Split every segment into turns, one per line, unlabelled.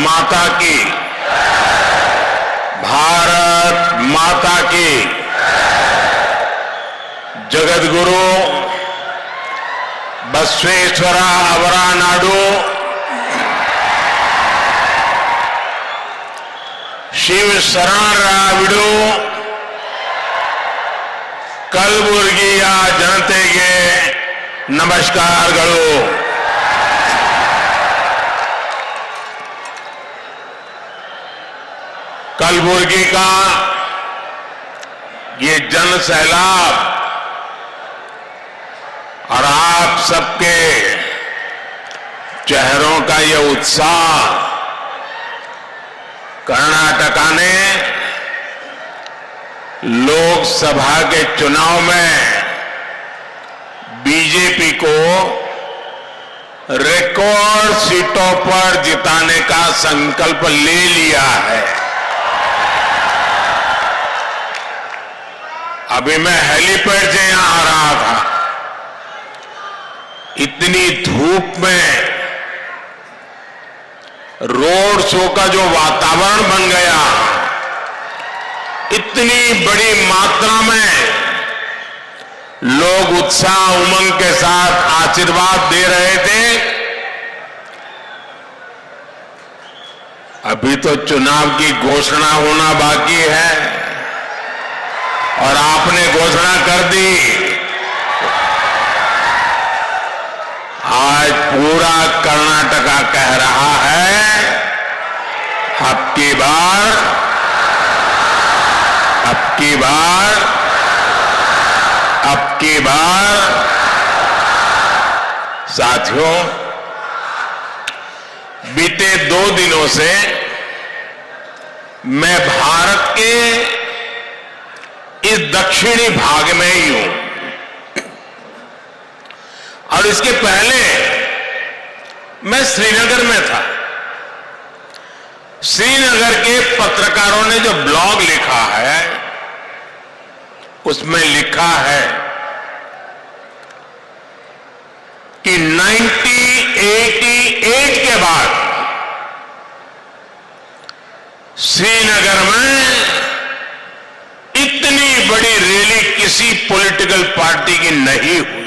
माता की, भारत माता की। जगद्गुरु बसवेश्वर अवरा नाडू शिव ಶರಣರಾವಿಡು ಕಲಬುರಗಿಯ ಜನತೆಗೆ ನಮಸ್ಕಾರಗಳು। कलबुर्गी का ये जन सैलाब और आप सबके चेहरों का ये उत्साह कर्नाटक ने लोकसभा के चुनाव में बीजेपी को रिकॉर्ड सीटों पर जिताने का संकल्प ले लिया है। अभी मैं हेलीपैड से यहां आ रहा था, इतनी धूप में रोड शो का जो वातावरण बन गया, इतनी बड़ी मात्रा में लोग उत्साह उमंग के साथ आशीर्वाद दे रहे थे। अभी तो चुनाव की घोषणा होना बाकी है और आपने घोषणा कर दी। आज पूरा कर्नाटका कह रहा है अब की बार साथियों, बीते 2 दिनों से मैं भारत के इस दक्षिणी भाग में ही हूं और इसके पहले मैं श्रीनगर में था। श्रीनगर के पत्रकारों ने जो ब्लॉग लिखा है उसमें लिखा है कि 1988 के बाद श्रीनगर में इतनी बड़ी रैली किसी पॉलिटिकल पार्टी की नहीं हुई।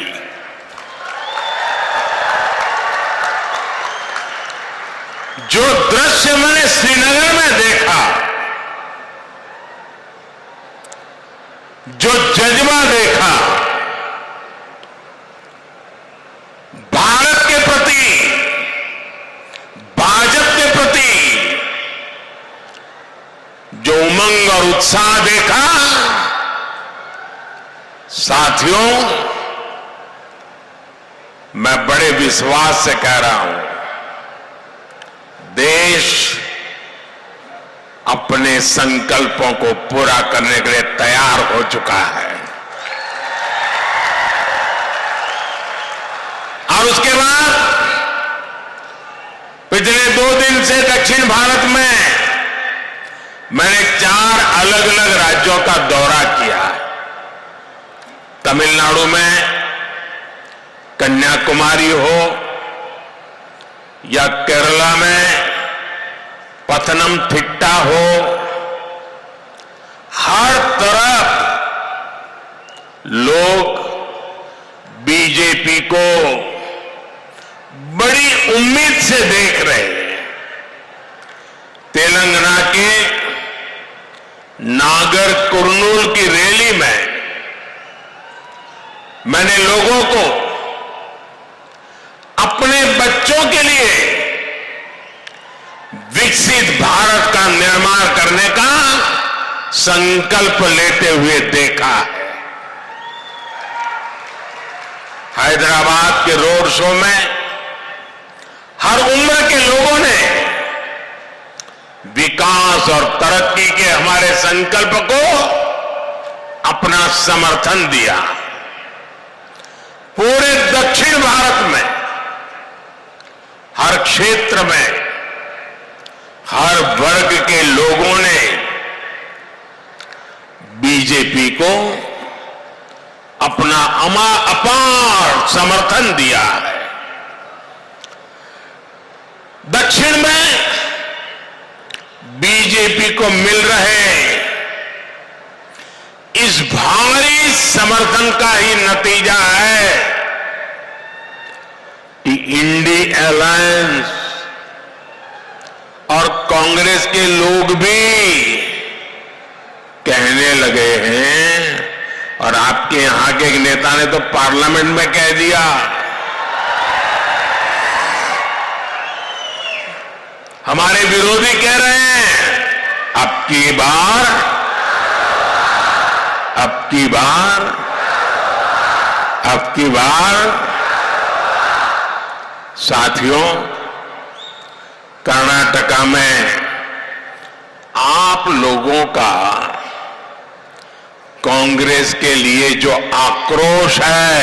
जो दृश्य मैंने श्रीनगर में देखा, जो जज्बा देखा भारत के प्रति, भाजपा के प्रति, जो उमंग और उत्साह देखा, साथियों मैं बड़े विश्वास से कह रहा हूं, देश अपने संकल्पों को पूरा करने के लिए तैयार हो चुका है। और उसके बाद पिछले 2 दिन से दक्षिण भारत में मैंने 4 अलग अलग राज्यों का दौरा किया। तमिलनाडु में कन्याकुमारी हो या केरला में पथनमथिट्टा हो, हर तरफ लोग बीजेपी को बड़ी उम्मीद से देख रहे हैं। तेलंगाना के नागर कुर्नूल की रैली में मैंने लोगों को अपने बच्चों के लिए विकसित भारत का निर्माण करने का संकल्प लेते हुए देखा है। हैदराबाद के रोड शो में हर उम्र के लोगों ने विकास और तरक्की के हमारे संकल्प को अपना समर्थन दिया। पूरे दक्षिण भारत में हर क्षेत्र में हर वर्ग के लोगों ने बीजेपी को अपना अपार समर्थन दिया है। दक्षिण में बीजेपी को मिल रहे इस भारी समर्थन का ही नतीजा है कि इंडी अलायंस और कांग्रेस के लोग भी कहने लगे हैं, और आपके यहां के एक नेता ने तो पार्लियामेंट में कह दिया, हमारे विरोधी कह रहे हैं अब की बार साथियों, कर्नाटका में आप लोगों का कांग्रेस के लिए जो आक्रोश है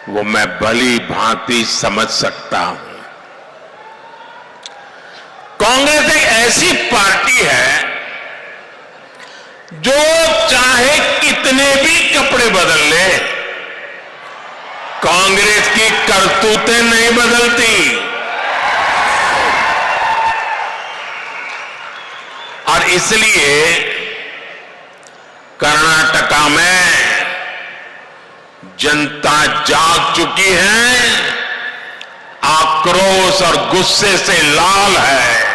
वो मैं भली भांति समझ सकता हूं। कांग्रेस एक ऐसी पार्टी है जो चाहे कितने भी कपड़े बदल ले, कांग्रेस की करतूतें नहीं बदलती। और इसलिए कर्नाटका में जनता जाग चुकी है, आक्रोश और गुस्से से लाल है।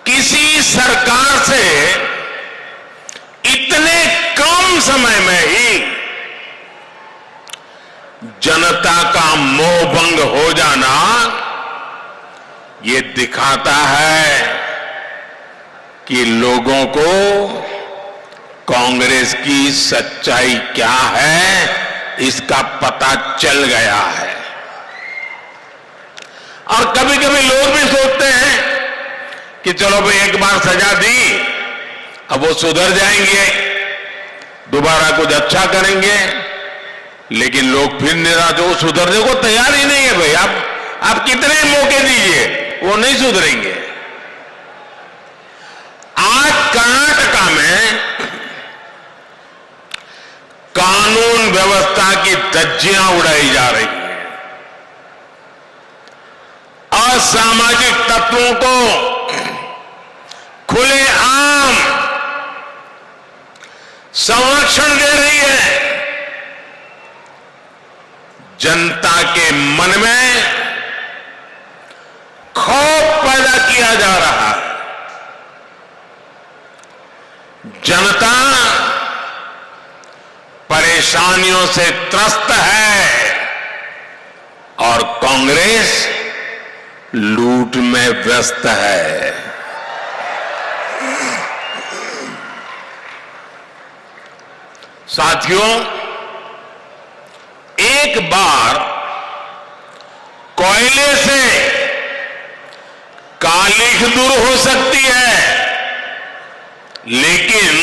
किसी सरकार से इतने कम समय में ही जनता का मोहभंग हो जाना ये दिखाता है कि लोगों को कांग्रेस की सच्चाई क्या है इसका पता चल गया है। और कभी कभी लोग भी सोचते हैं कि चलो भाई एक बार सजा दी, अब वो सुधर जाएंगे, दोबारा कुछ अच्छा करेंगे, लेकिन लोग फिर निराश हो, सुधरने को तैयार ही नहीं है। भाई आप कितने मौके दीजिए, वो नहीं सुधरेंगे। आज कर्नाटका में कानून व्यवस्था की धज्जियां उड़ाई जा रही हैं, असामाजिक तत्वों को खुलेआम संरक्षण दे रही है, जनता के मन में खौफ पैदा किया जा रहा है। जनता परेशानियों से त्रस्त है और कांग्रेस लूट में व्यस्त है। साथियों, एक बार कोयले से कालिख दूर हो सकती है, लेकिन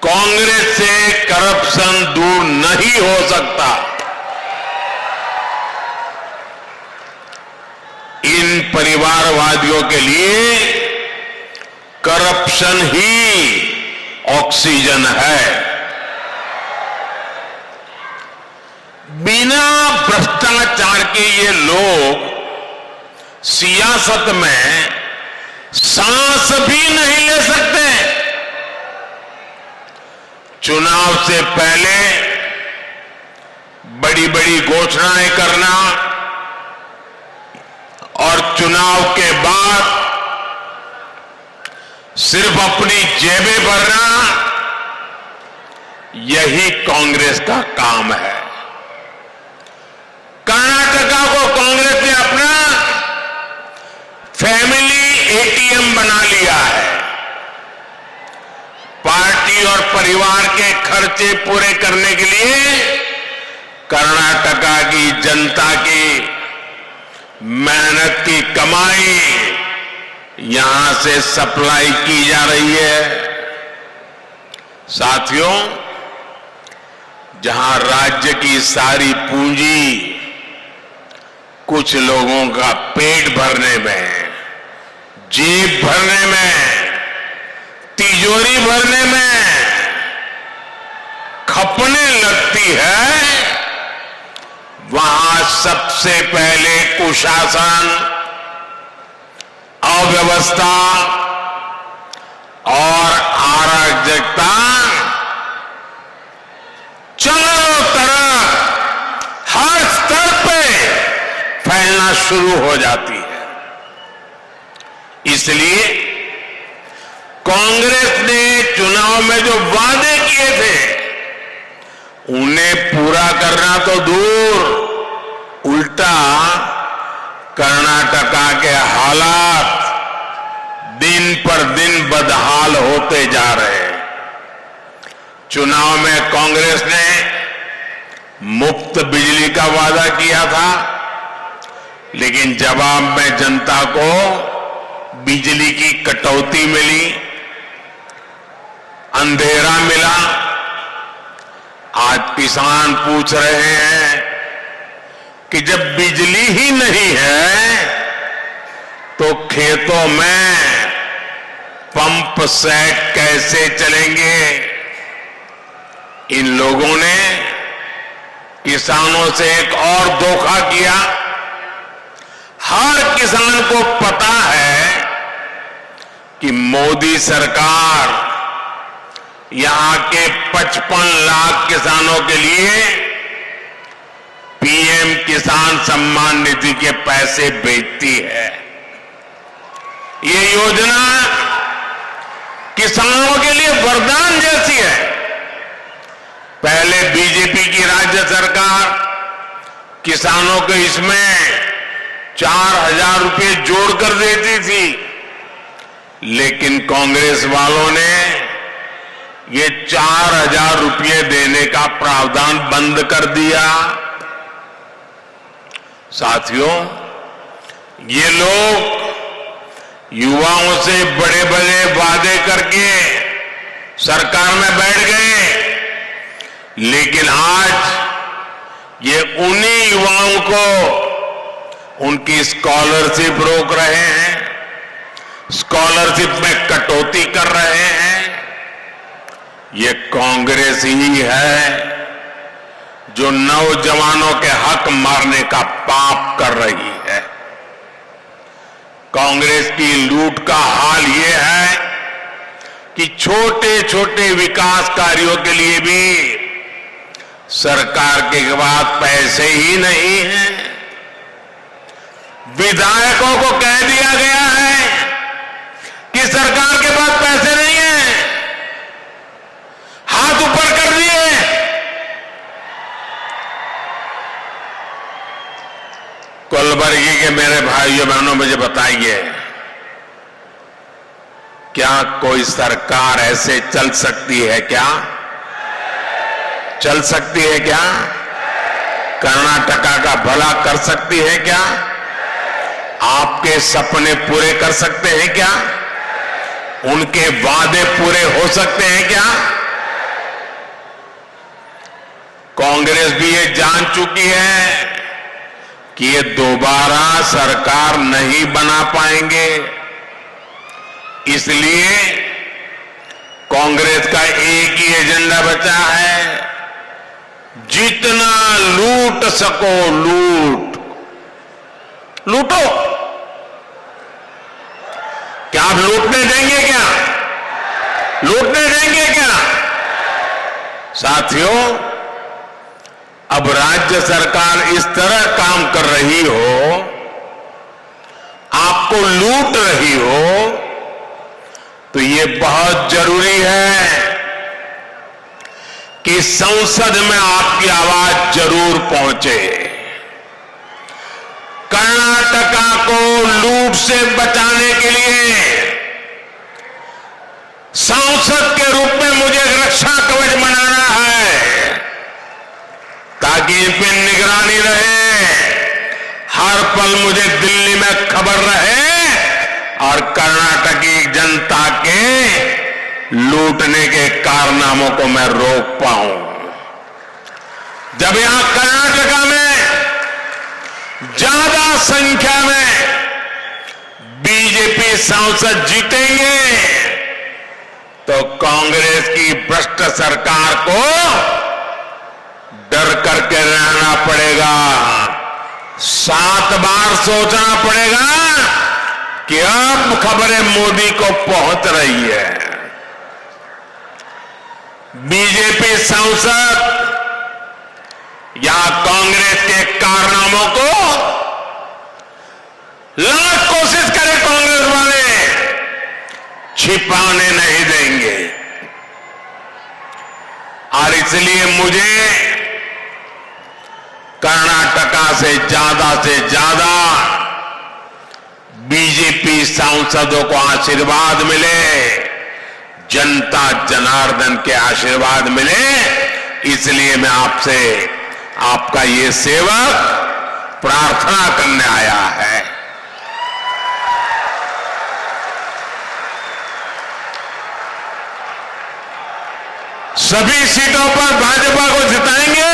कांग्रेस से करप्शन दूर नहीं हो सकता। इन परिवारवादियों के लिए करप्शन ही ऑक्सीजन है। बिना भ्रष्टाचार के ये लोग सियासत में सांस भी नहीं ले सकते। चुनाव से पहले बड़ी बड़ी घोषणाएं करना और चुनाव के बाद सिर्फ अपनी जेबें भरना, यही कांग्रेस का काम है। कर्नाटका को कांग्रेस ने अपना फैमिली एटीएम बना लिया है। पार्टी और परिवार के खर्चे पूरे करने के लिए कर्नाटका की जनता की मेहनत की कमाई यहां से सप्लाई की जा रही है। साथियों, जहां राज्य की सारी पूंजी कुछ लोगों का पेट भरने में, जेब भरने में, तिजोरी भरने में खपने लगती है, वहां सबसे पहले कुशासन, अव्यवस्था और अराजकता चारों तरफ हर स्तर पे फैलना शुरू हो जाती है। इसलिए कांग्रेस ने चुनाव में जो वादे किए थे उन्हें पूरा करना तो दूर, उल्टा कर्नाटका के हालात दिन पर दिन बदहाल होते जा रहे हैं। चुनाव में कांग्रेस ने मुफ्त बिजली का वादा किया था, लेकिन जवाब में जनता को बिजली की कटौती मिली, अंधेरा मिला। आज किसान पूछ रहे हैं कि जब बिजली ही नहीं है तो खेतों में पंप सेट कैसे चलेंगे। इन लोगों ने किसानों से एक और धोखा किया। हर किसान को पता है कि मोदी सरकार यहां के 55 लाख किसानों के लिए पीएम किसान सम्मान निधि के पैसे भेजती है। ये योजना किसानों के लिए वरदान जैसी है। पहले बीजेपी की राज्य सरकार किसानों को इसमें 4,000 रुपए जोड़कर देती थी, लेकिन कांग्रेस वालों ने ये 4,000 रुपये देने का प्रावधान बंद कर दिया। साथियों, ये लोग युवाओं से बड़े बड़े वादे करके सरकार में बैठ गए, लेकिन आज ये उन्हीं युवाओं को उनकी स्कॉलरशिप रोक रहे हैं, स्कॉलरशिप में कटौती कर रहे हैं। ये कांग्रेस ही है जो नौजवानों के हक मारने का पाप कर रही है। कांग्रेस की लूट का हाल ये है कि छोटे छोटे विकास कार्यों के लिए भी सरकार के पास पैसे ही नहीं हैं। विधायकों को कह दिया गया है कि सरकार के पास पैसे नहीं हैं, हाथ ऊपर कर दिए। कलबुर्गी के मेरे भाइयों बहनों, मुझे बताइए, क्या कोई सरकार ऐसे चल सकती है? क्या चल सकती है? क्या कर्नाटका का भला कर सकती है? क्या आपके सपने पूरे कर सकते हैं? क्या उनके वादे पूरे हो सकते हैं? क्या कांग्रेस भी ये जान चुकी है कि ये दोबारा सरकार नहीं बना पाएंगे, इसलिए कांग्रेस का एक ही एजेंडा बचा है, जितना लूट सको लूटो। क्या आप लूटने देंगे? क्या लूटने देंगे? क्या साथियों, अब राज्य सरकार इस तरह काम कर रही हो, आपको लूट रही हो, तो ये बहुत जरूरी है कि संसद में आपकी आवाज जरूर पहुंचे। कर्नाटका को लूट से बचाने के लिए सांसद के रूप में मुझे रक्षा कवच बनाना है, ताकि इन पर निगरानी रहे, हर पल मुझे दिल्ली में खबर रहे और कर्नाटक की जनता के लूटने के कारनामों को मैं रोक पाऊं। जब यहां कर्नाटका में ज्यादा संख्या में बीजेपी सांसद जीतेंगे तो कांग्रेस की भ्रष्ट सरकार को डर करके रहना पड़ेगा, 7 बार सोचना पड़ेगा कि अब खबरें मोदी को पहुंच रही है। बीजेपी सांसद या कांग्रेस के कारनामों को लाख कोशिश करें कांग्रेस वाले, छिपाने नहीं देंगे। और इसलिए मुझे कर्नाटका से ज्यादा बीजेपी सांसदों को आशीर्वाद मिले, जनता जनार्दन के आशीर्वाद मिले, इसलिए मैं आपसे, आपका ये सेवक प्रार्थना करने आया है। सभी सीटों पर भाजपा को जिताएंगे।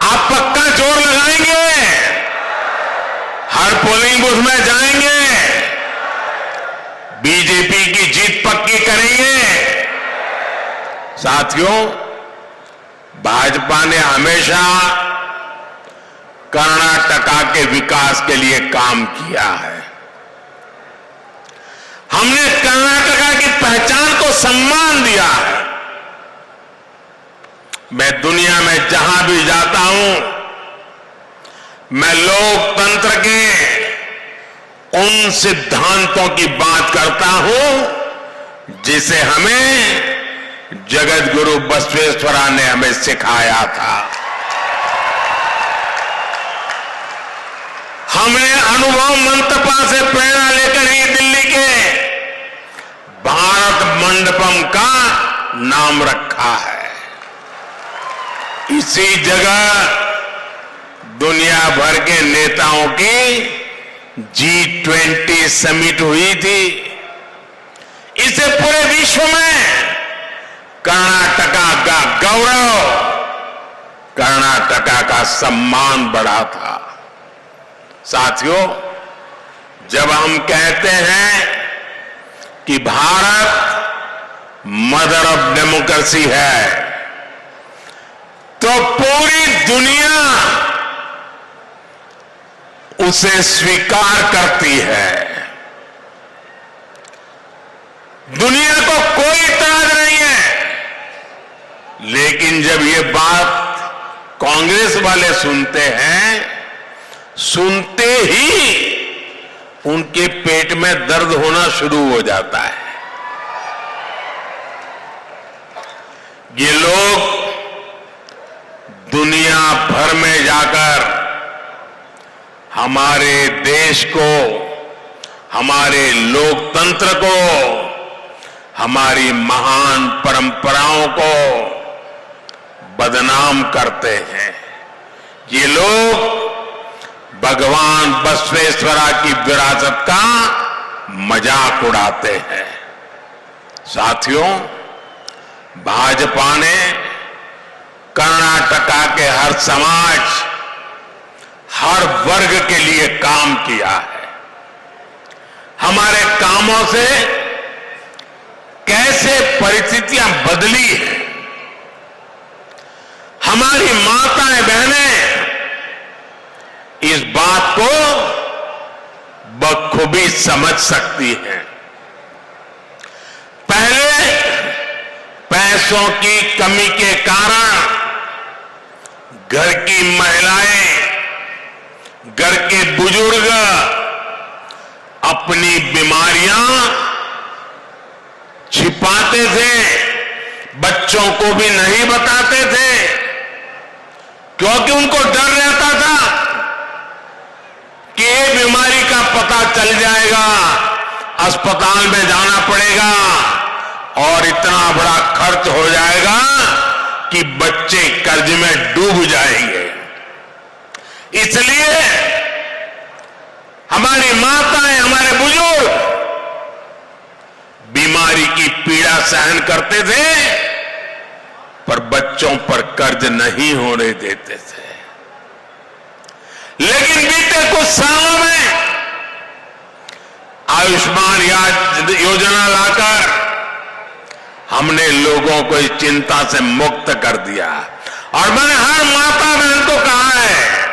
आप पक्का जोर लगाएंगे, हर पोलिंग बूथ में जाएंगे, बीजेपी की जीत पक्की करेंगे। साथियों, भाजपा ने हमेशा कर्नाटका के विकास के लिए काम किया है। हमने कर्नाटका की पहचान को सम्मान दिया है। मैं दुनिया में जहां भी जाता हूं, मैं लोकतंत्र के उन सिद्धांतों की बात करता हूं जिसे हमें जगत गुरु बसवेश्वरा ने हमें सिखाया था। हमने अनुभव मंटपा से प्रेरणा लेकर ही दिल्ली के भारत मंडपम का नाम रखा है। इसी जगह दुनिया भर के नेताओं की G20 समिट हुई थी। इससे पूरे विश्व में कर्नाटका का गौरव, कर्नाटका का सम्मान बढ़ा था। साथियों, जब हम कहते हैं कि भारत मदर ऑफ डेमोक्रेसी है, तो पूरी दुनिया उसे स्वीकार करती है। दुनिया को कोई इतराज नहीं है। लेकिन जब ये बात कांग्रेस वाले सुनते हैं, सुनते ही उनके पेट में दर्द होना शुरू हो जाता है। ये लोग दुनिया भर में जाकर हमारे देश को, हमारे लोकतंत्र को, हमारी महान परंपराओं को बदनाम करते हैं। ये लोग भगवान बसवेश्वरा की विरासत का मजाक उड़ाते हैं। साथियों, भाजपा ने कर्नाटका के हर समाज, हर वर्ग के लिए काम किया है। हमारे कामों से कैसे परिस्थितियां बदली हैं, हमारी माताएं बहनें इस बात को बखूबी समझ सकती हैं। पहले पैसों की कमी के कारण घर की महिलाएं, घर के बुजुर्ग अपनी बीमारियां छिपाते थे, बच्चों को भी नहीं बताते थे, क्योंकि उनको डर रहता था कि ये बीमारी का पता चल जाएगा, अस्पताल में जाना पड़ेगा और इतना बड़ा खर्च हो जाएगा कि बच्चे कर्ज में डूब जाएंगे। इसलिए हमारी माताएं, हमारे बुजुर्ग बीमारी की पीड़ा सहन करते थे, पर बच्चों पर कर्ज नहीं होने देते थे। लेकिन बीते कुछ सालों में आयुष्मान योजना लाकर हमने लोगों को इस चिंता से मुक्त कर दिया। और मैंने हर माता बहन को कहा है,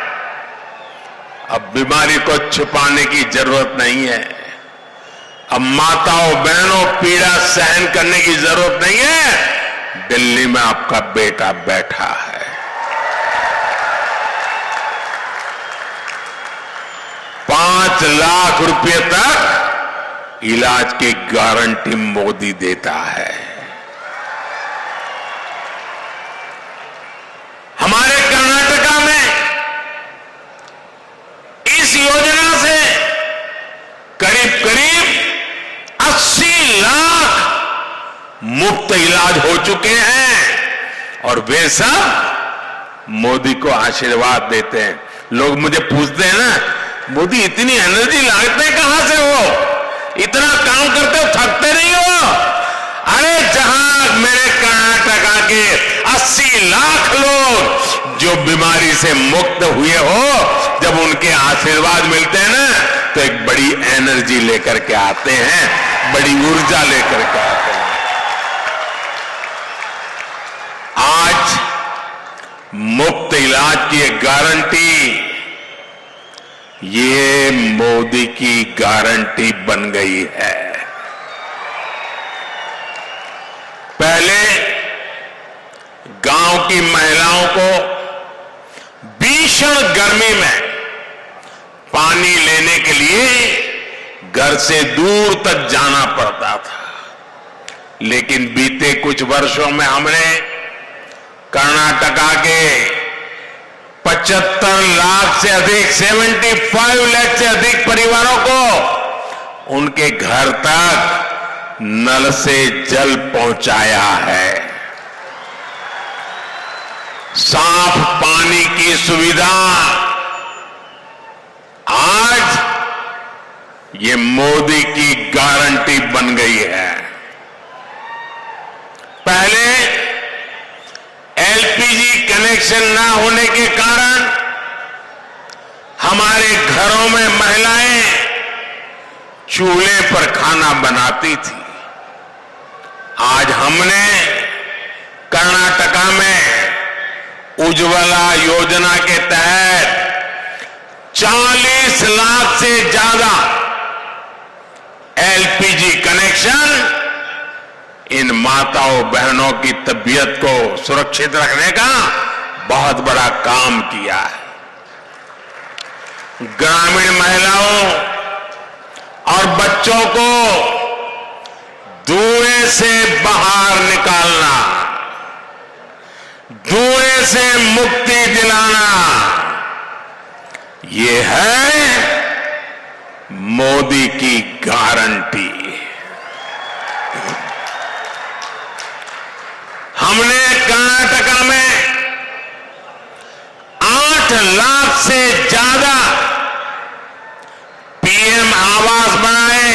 अब बीमारी को छुपाने की जरूरत नहीं है। अब माताओं बहनों पीड़ा सहन करने की जरूरत नहीं है। दिल्ली में आपका बेटा बैठा है। 5 लाख रुपए तक इलाज की गारंटी मोदी देता है। हमारे कर्नाटका में इस योजना से करीब करीब 80 लाख मुफ्त इलाज हो चुके हैं और वे सब मोदी को आशीर्वाद देते हैं। लोग मुझे पूछते हैं ना, मोदी इतनी एनर्जी लाते कहां से हो, इतना काम करते हो, थकते नहीं हो? अरे जहां मेरे कर्नाटका के 80 लाख लोग जो बीमारी से मुक्त हुए हो, जब उनके आशीर्वाद मिलते हैं ना, तो एक बड़ी एनर्जी लेकर के आते हैं, बड़ी ऊर्जा लेकर के आते हैं। आज मुफ्त इलाज की एक गारंटी, ये मोदी की गारंटी बन गई है। पहले गांव की महिलाओं को भीषण गर्मी में पानी लेने के लिए घर से दूर तक जाना पड़ता था, लेकिन बीते कुछ वर्षों में हमने कर्नाटका के 75 लाख से अधिक 75 लाख से अधिक परिवारों को उनके घर तक नल से जल पहुंचाया है। साफ पानी की सुविधा आज ये मोदी की गारंटी बन गई है। पहले एलपीजी कनेक्शन ना होने के कारण हमारे घरों में महिलाएं चूल्हे पर खाना बनाती थी। आज हमने कर्नाटका में उज्ज्वला योजना के तहत 40 लाख से ज्यादा एलपीजी कनेक्शन इन माताओं बहनों की तबीयत को सुरक्षित रखने का बहुत बड़ा काम किया है। ग्रामीण महिलाओं और बच्चों को धुएं से बाहर निकालना, धुएं से मुक्ति दिलाना, ये है मोदी की गारंटी। हमने कर्नाटका में 8 लाख से ज्यादा पीएम आवास बनाए।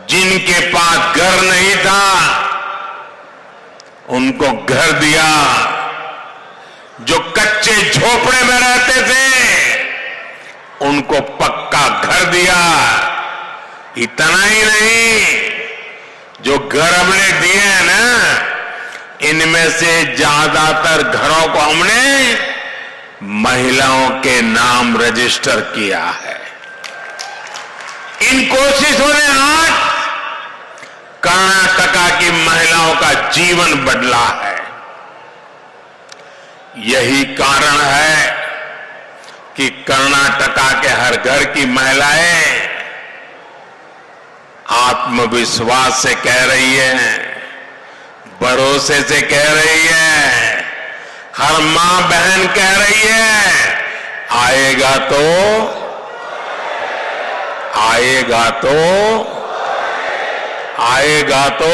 जिनके पास घर नहीं था उनको घर दिया, जो कच्चे झोपड़े में रहते थे उनको पक्का घर दिया। इतना ही नहीं, जो घर हमने दिए हैं ना, इनमें से ज्यादातर घरों को हमने महिलाओं के नाम रजिस्टर किया है। इन कोशिशों ने आज कर्नाटका की महिलाओं का जीवन बदला है। यही कारण है कि कर्नाटका के हर घर की महिलाएं आत्मविश्वास से कह रही है, भरोसे से कह रही है, हर मां बहन कह रही है, आएगा तो आएगा तो आएगा तो।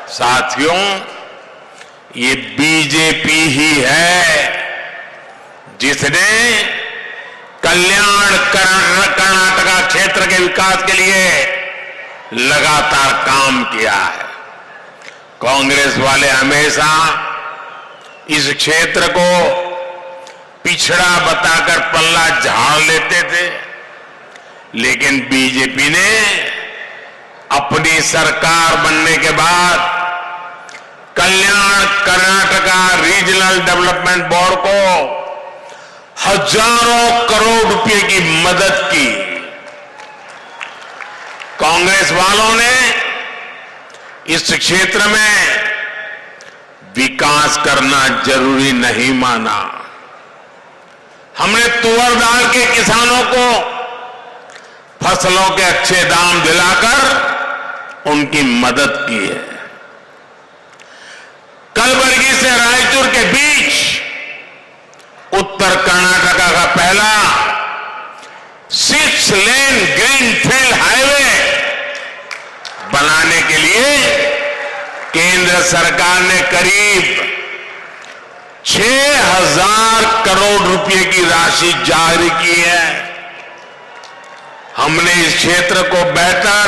साथियों, ये बीजेपी ही है जिसने कल्याण कर्नाटका क्षेत्र के विकास के लिए लगातार काम किया है। कांग्रेस वाले हमेशा इस क्षेत्र को पिछड़ा बताकर पल्ला झाड़ लेते थे, लेकिन बीजेपी ने अपनी सरकार बनने के बाद कल्याण कर्नाटका रीजनल डेवलपमेंट बोर्ड को हजारों करोड़ रुपए की मदद की। कांग्रेस वालों ने इस क्षेत्र में विकास करना जरूरी नहीं माना। हमने तुअर दाल के किसानों को फसलों के अच्छे दाम दिलाकर उनकी मदद की है। कलबुर्गी से रायचूर के बीच उत्तर कर्नाटका का पहला 6 लेन ग्रीनफील्ड हाईवे बनाने के लिए केंद्र सरकार ने करीब 6,000 करोड़ रुपए की राशि जारी की है। हमने इस क्षेत्र को बेहतर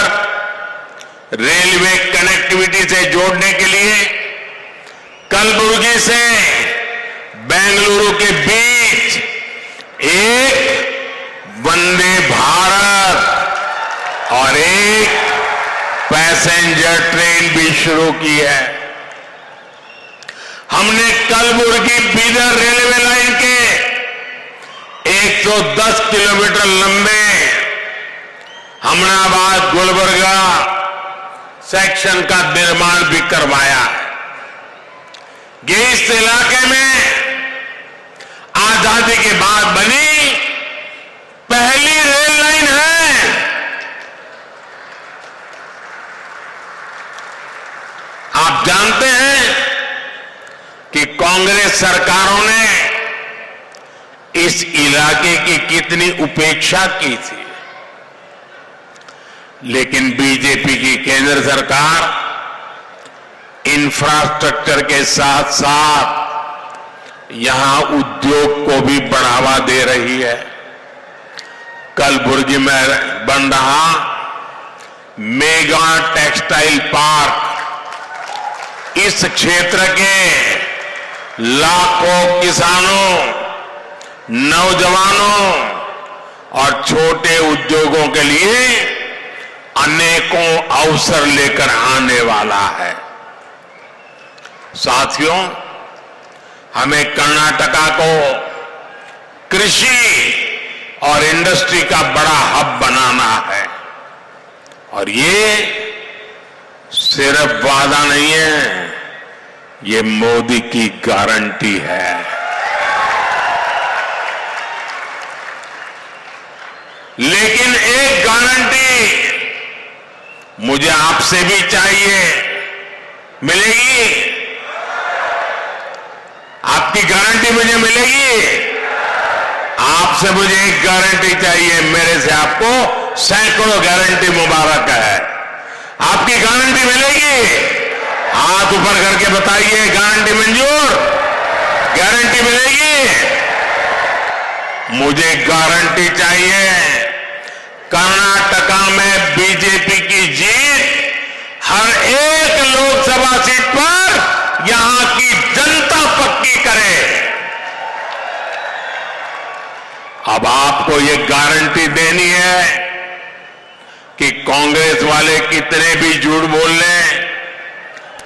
रेलवे कनेक्टिविटी से जोड़ने के लिए कलबुर्गी से बेंगलुरु के बीच एक वंदे भारत और एक पैसेंजर ट्रेन भी शुरू की है। हमने कलबुर्गी बीदर रेलवे लाइन के 110 किलोमीटर लंबे हमनाबाद गुलबर्गा सेक्शन का निर्माण भी करवाया है। ये इस इलाके में आजादी के बाद बनी पहली रेल लाइन है। आप जानते हैं कि कांग्रेस सरकारों ने इस इलाके की कितनी उपेक्षा की थी, लेकिन बीजेपी की केंद्र सरकार इंफ्रास्ट्रक्चर के साथ साथ यहां उद्योग को भी बढ़ावा दे रही है। कलबुर्गी में बन रहा मेगा टेक्सटाइल पार्क इस क्षेत्र के लाखों किसानों, नौजवानों और छोटे उद्योगों के लिए अनेकों अवसर लेकर आने वाला है। साथियों, हमें कर्नाटका को कृषि और इंडस्ट्री का बड़ा हब बनाना है और ये सिर्फ वादा नहीं है, ये मोदी की गारंटी है। लेकिन एक गारंटी मुझे आपसे भी चाहिए, मिलेगी? आपकी गारंटी मुझे मिलेगी? आपसे मुझे एक गारंटी चाहिए, मेरे से आपको सैकड़ों गारंटी मुबारक है। आपकी गारंटी मिलेगी? हाथ ऊपर करके बताइए, गारंटी मंजूर? गारंटी मिलेगी? मुझे गारंटी चाहिए। कर्नाटका में बीजेपी की जीत हर एक लोकसभा सीट पर यहां की जनता पक्की करे। अब आपको ये गारंटी देनी है कि कांग्रेस वाले कितने भी झूठ बोल लें,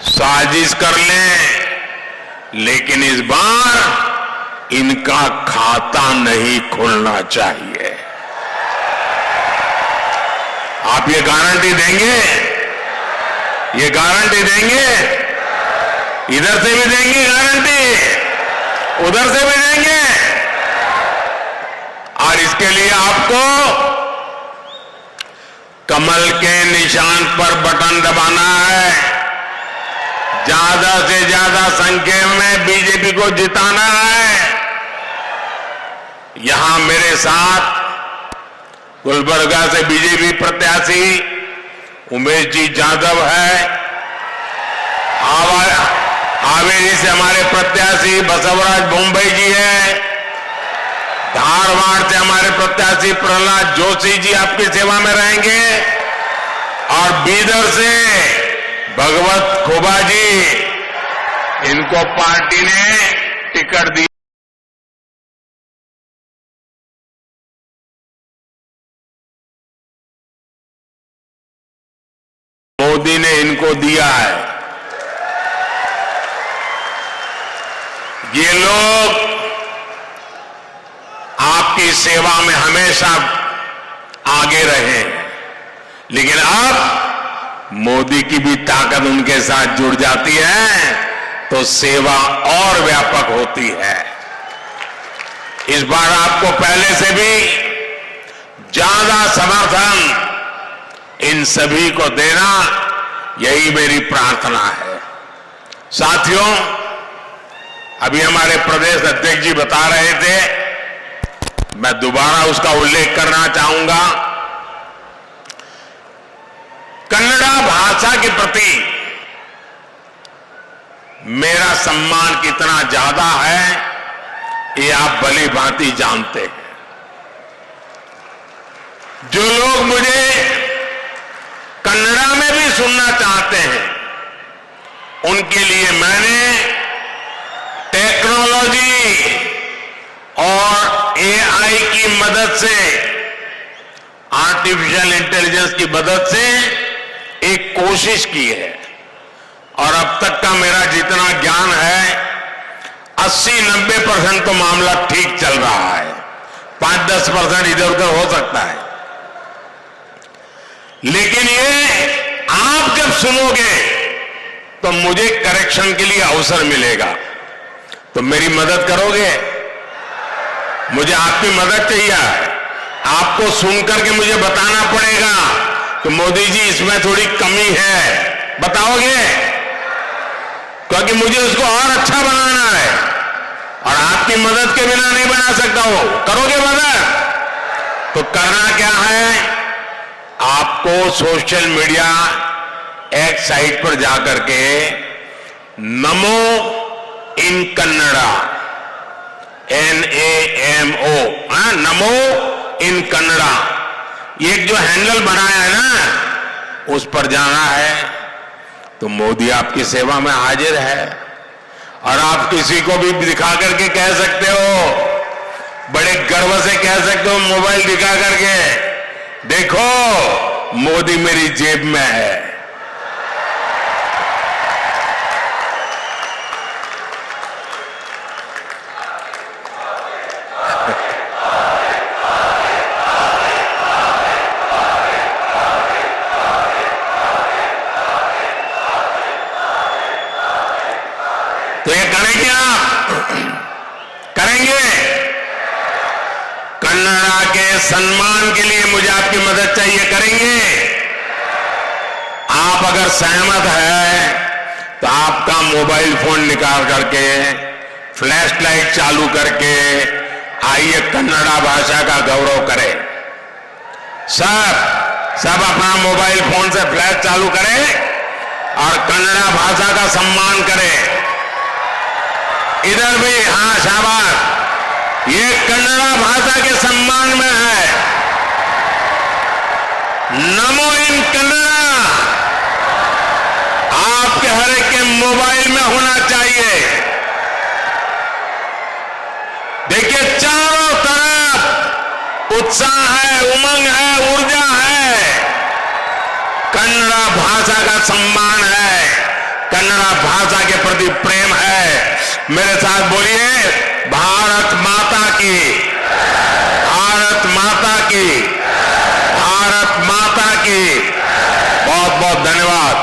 साजिश कर लें, लेकिन इस बार इनका खाता नहीं खुलना चाहिए। आप ये गारंटी देंगे? ये गारंटी देंगे? इधर से भी देंगे गारंटी, उधर से भी देंगे। और इसके लिए आपको कमल के निशान पर बटन दबाना है, ज्यादा से ज्यादा संख्या में बीजेपी को जिताना है। यहां मेरे साथ गुलबर्गा से बीजेपी प्रत्याशी उमेश जी यादव है, हावेरी से हमारे प्रत्याशी बसवराज बोम्बई जी है, धारवाड़ से हमारे प्रत्याशी प्रहलाद जोशी जी आपकी सेवा में रहेंगे और बीदर से भगवत खोबा जी, इनको पार्टी ने टिकट दी। मोदी ने इनको दिया है। ये लोग आपकी सेवा में हमेशा आगे रहे। लेकिन अब मोदी की भी ताकत उनके साथ जुड़ जाती है तो सेवा और व्यापक होती है। इस बार आपको पहले से भी ज्यादा समर्थन इन सभी को देना, यही मेरी प्रार्थना है। साथियों, अभी हमारे प्रदेश अध्यक्ष जी बता रहे थे, मैं दोबारा उसका उल्लेख करना चाहूंगा। कन्नड़ा भाषा के प्रति मेरा सम्मान कितना ज्यादा है ये आप भली भांति जानते हैं। जो लोग मुझे कन्नड़ा में भी सुनना चाहते हैं, उनके लिए मैंने टेक्नोलॉजी और एआई की मदद से, आर्टिफिशियल इंटेलिजेंस की मदद से एक कोशिश की है। और अब तक का मेरा जितना ज्ञान है 80-90% तो मामला ठीक चल रहा है, 5-10% इधर उधर हो सकता है। लेकिन ये आप जब सुनोगे तो मुझे करेक्शन के लिए अवसर मिलेगा। तो मेरी मदद करोगे? मुझे आपकी मदद चाहिए। आपको सुनकर के मुझे बताना पड़ेगा कि मोदी जी इसमें थोड़ी कमी है, बताओगे? क्योंकि मुझे उसको और अच्छा बनाना है और आपकी मदद के बिना नहीं बना सकता हो। करोगे मदद? तो करना क्या है, आपको सोशल मीडिया एक साइट पर जाकर के नमो इन कन्नड़ा, NAMO, नमो इन कन्नड़ा, ये जो हैंडल बनाया है ना, उस पर जाना है। तो मोदी आपकी सेवा में हाजिर है। और आप किसी को भी दिखा करके कह सकते हो, बड़े गर्व से कह सकते हो मोबाइल दिखा करके, देखो मोदी मेरी जेब में है। तो ये करेंगे आप? करेंगे? कन्नड़ा के सम्मान के लिए मुझे आपकी मदद चाहिए, करेंगे? आप अगर सहमत है तो आपका मोबाइल फोन निकाल करके, फ्लैश लाइट चालू करके आइए कन्नड़ा भाषा का गौरव करें। सब अपना मोबाइल फोन से फ्लैश चालू करें और कन्नड़ा भाषा का सम्मान करें। इधर भी, हाँ शाबाश, ये कन्नड़ा भाषा के सम्मान में है। नमो इन कन्नड़ा आपके हर एक के मोबाइल में होना चाहिए। देखिए चारों तरफ उत्साह है, उमंग है, ऊर्जा है, कन्नड़ा भाषा का सम्मान है, कन्नड़ा भाषा के प्रति प्रेम है। मेरे साथ बोलिए, भारत माता की, भारत माता की, भारत माता की। बहुत बहुत धन्यवाद।